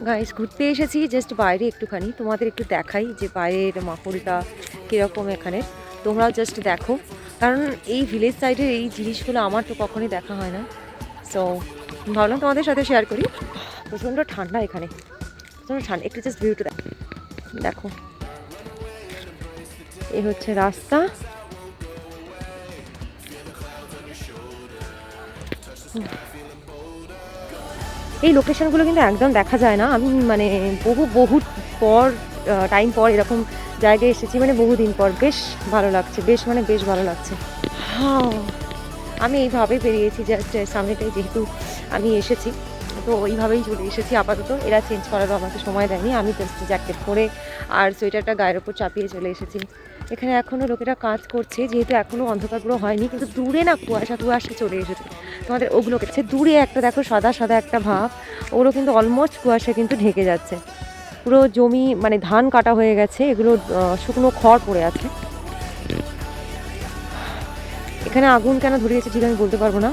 Guys ঘুরতে এসেছি just বাইরে একটুখানি, তোমাদের একটু দেখাই যে বাইরের মাহলটা কীরকম এখানে। তোমরাও জাস্ট দেখো, কারণ এই ভিলেজ সাইডের এই জিনিসগুলো আমার তো কখনোই দেখা হয় না। সো ভাবলাম তোমাদের সাথে শেয়ার করি। প্রচণ্ড ঠান্ডা এখানে, প্রচণ্ড ঠান্ডা। একটু জাস্ট ভিউটা দেখো, এই হচ্ছে রাস্তা। এই লোকেশনগুলো কিন্তু একদম দেখা যায় না। আমি মানে বহু পর টাইম পর এরকম জায়গায় এসেছি, মানে বহুদিন পর। বেশ ভালো লাগছে, বেশ ভালো লাগছে। হ্যাঁ, আমি এইভাবে বেরিয়েছি জাস্ট সামনেটাই, যেহেতু আমি এসেছি তো ওইভাবেই চলে এসেছি আপাতত। এরা চেঞ্জ করারও আমাকে সময় দেয়নি, আমি জাস্ট জ্যাকেট পরে আর সোয়েটারটা গায়ের ওপর চাপিয়ে চলে এসেছি। এখানে এখনও লোকেরা কাজ করছে, যেহেতু এখনও অন্ধকার পুরো হয়নি, কিন্তু দূরে না কুয়াশা চলে এসেছে। তোমাদের ওগুলোকে দূরে একটা দেখো, সাদা সাদা একটা ভাব, ওগুলো কিন্তু অলমোস্ট কুয়াশা কিন্তু ঢেকে যাচ্ছে। পুরো জমি মানে ধান কাটা হয়ে গেছে, এগুলো শুকনো খড় পড়ে আছে। এখানে আগুন কেন ধরিয়েছে ঠিক আমি বলতে পারবো না।